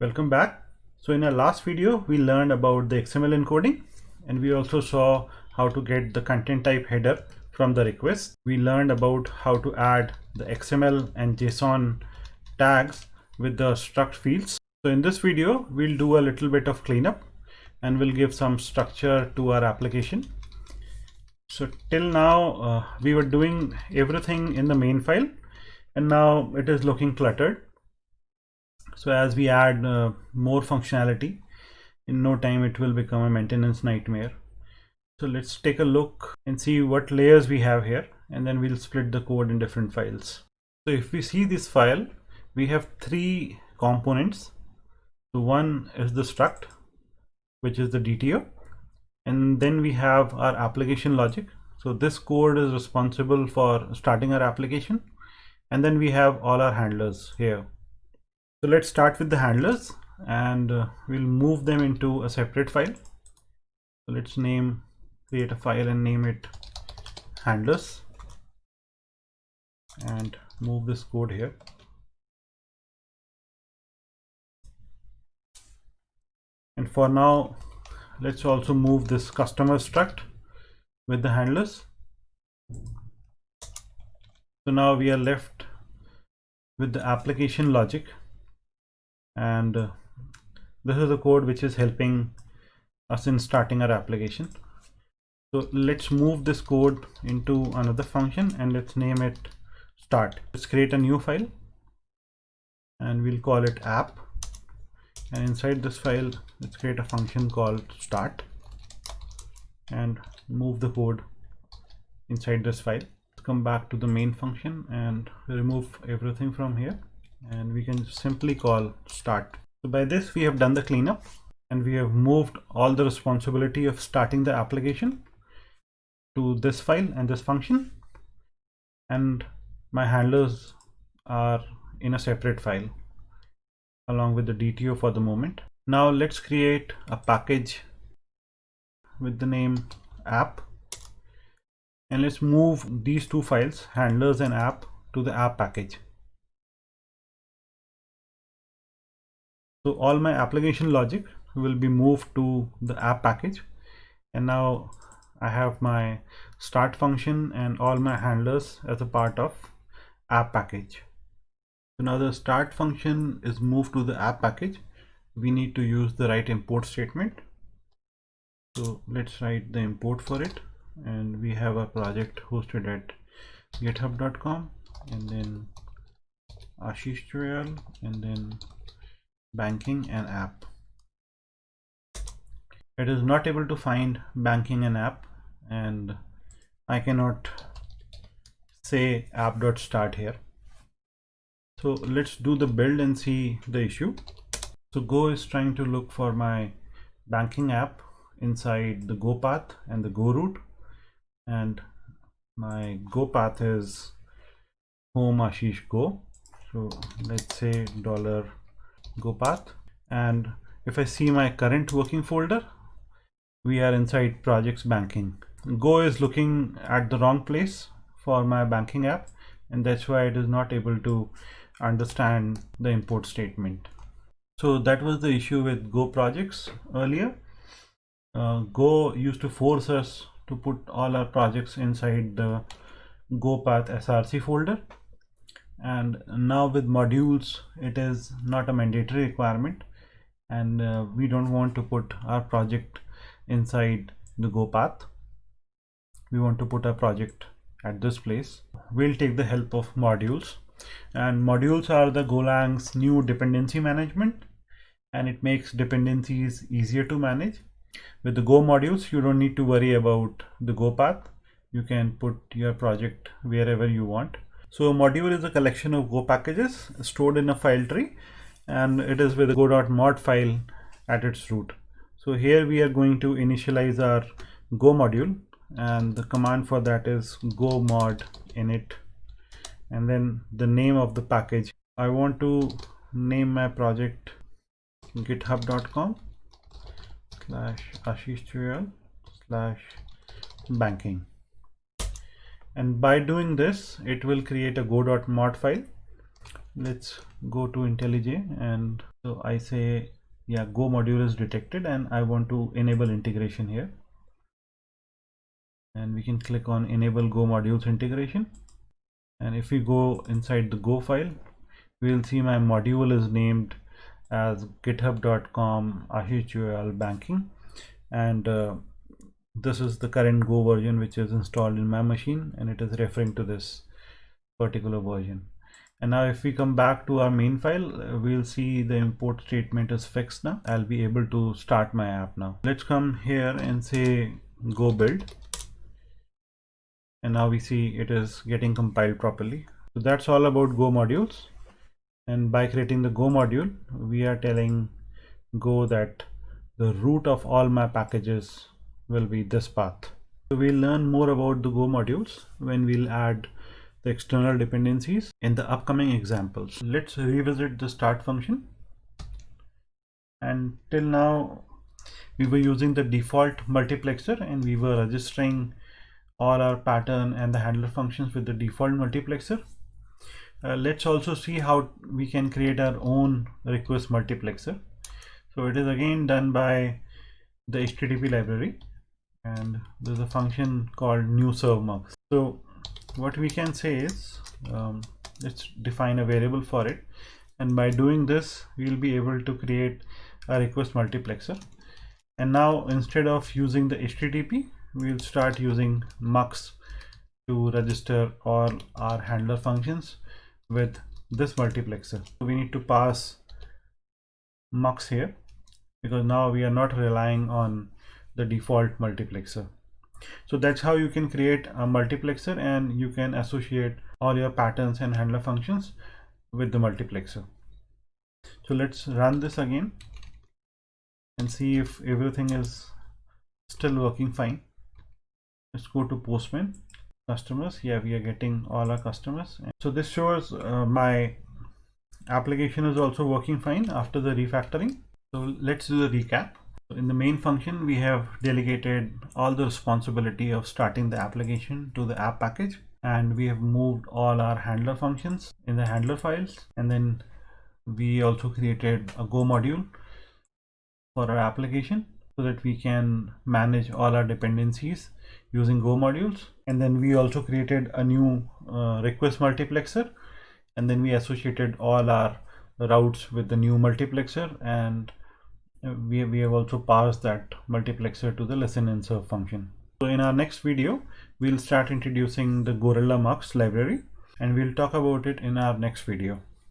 Welcome back. So in our last video, we learned about the XML encoding, and we also saw how to get the content type header from the request. We learned about how to add the XML and JSON tags with the struct fields. So in this video, we'll do a little bit of cleanup and we'll give some structure to our application. So till now, we were doing everything in the main file, and now it is looking cluttered. So as we add more functionality, in no time it will become a maintenance nightmare. So let's take a look and see what layers we have here, and then we'll split the code in different files. So if we see this file, we have three components. So one is the struct, which is the DTO, and then we have our application logic. So this code is responsible for starting our application, and then we have all our handlers here. So let's start with the handlers, and we'll move them into a separate file. So let's create a file and name it handlers, and move this code here. And for now, let's also move this customer struct with the handlers. So now we are left with the application logic, and this is the code which is helping us in starting our application. So let's move this code into another function and let's name it start. Let's create a new file and we'll call it app, and inside this file let's create a function called start and move the code inside this file. Let's come back to the main function and remove everything from here, and we can simply call start. So by this we have done the cleanup, and we have moved all the responsibility of starting the application to this file and this function, and my handlers are in a separate file along with the DTO for the moment. Now let's create a package with the name app, and let's move these two files, handlers and app, to the app package. So all my application logic will be moved to the app package, and now I have my start function and all my handlers as a part of app package. So now the start function is moved to the app package. We need to use the right import statement. So let's write the import for it, and we have a project hosted at github.com, and then Ashish tutorial, and then banking and app. It is not able to find banking and app, and I cannot say app.start here. So let's do the build and see the issue. So Go is trying to look for my banking app inside the Go path and the Go root, and my Go path is home Ashish Go. So let's say $go path, and if I see my current working folder, we are inside projects banking. Go is looking at the wrong place for my banking app, and that's why it is not able to understand the import statement. So that was the issue with Go projects earlier. Go used to force us to put all our projects inside the Go path src folder, and now with modules it is not a mandatory requirement, and we don't want to put our project inside the Go path. We want to put our project at this place. We'll take the help of modules, and modules are the Golang's new dependency management, and it makes dependencies easier to manage. With the Go modules, you don't need to worry about the Go path. You can put your project wherever you want. So a module is a collection of Go packages stored in a file tree, and it is with a go.mod file at its root. So here we are going to initialize our Go module, and the command for that is go mod init, and then the name of the package. I want to name my project github.com /Ashish tutorial /banking. And by doing this, it will create a go.mod file, let's go to IntelliJ, and so I say, yeah, Go module is detected and I want to enable integration here. And we can click on enable Go modules integration. And if we go inside the Go file, we'll see my module is named as github.com ahql banking, and this is the current Go version which is installed in my machine, and it is referring to this particular version. And now if we come back to our main file, we'll see the import statement is fixed now. I'll be able to start my app now. Let's come here and say Go build, and now we see it is getting compiled properly. So that's all about Go modules. And by creating the Go module, we are telling Go that the root of all my packages will be this path. So we'll learn more about the Go modules when we'll add the external dependencies in the upcoming examples. Let's revisit the start function. And till now, we were using the default multiplexer, and we were registering all our pattern and the handler functions with the default multiplexer. Let's also see how we can create our own request multiplexer. So it is again done by the HTTP library, and there's a function called new serve mux. So what we can say is, let's define a variable for it, and by doing this we'll be able to create a request multiplexer. And now instead of using the HTTP, we'll start using mux to register all our handler functions with this multiplexer. So we need to pass mux here, because now we are not relying on the default multiplexer. So that's how you can create a multiplexer, and you can associate all your patterns and handler functions with the multiplexer. So let's run this again and see if everything is still working fine. Let's go to Postman customers. Yeah, we are getting all our customers. So this shows my application is also working fine after the refactoring. So let's do the recap. So in the main function, we have delegated all the responsibility of starting the application to the app package, and we have moved all our handler functions in the handler files, and then we also created a Go module for our application so that we can manage all our dependencies using Go modules. And then we also created a new request multiplexer, and then we associated all our routes with the new multiplexer, and we have also passed that multiplexer to the listen and serve function. So in our next video, we'll start introducing the Gorilla Mux library, and we'll talk about it in our next video.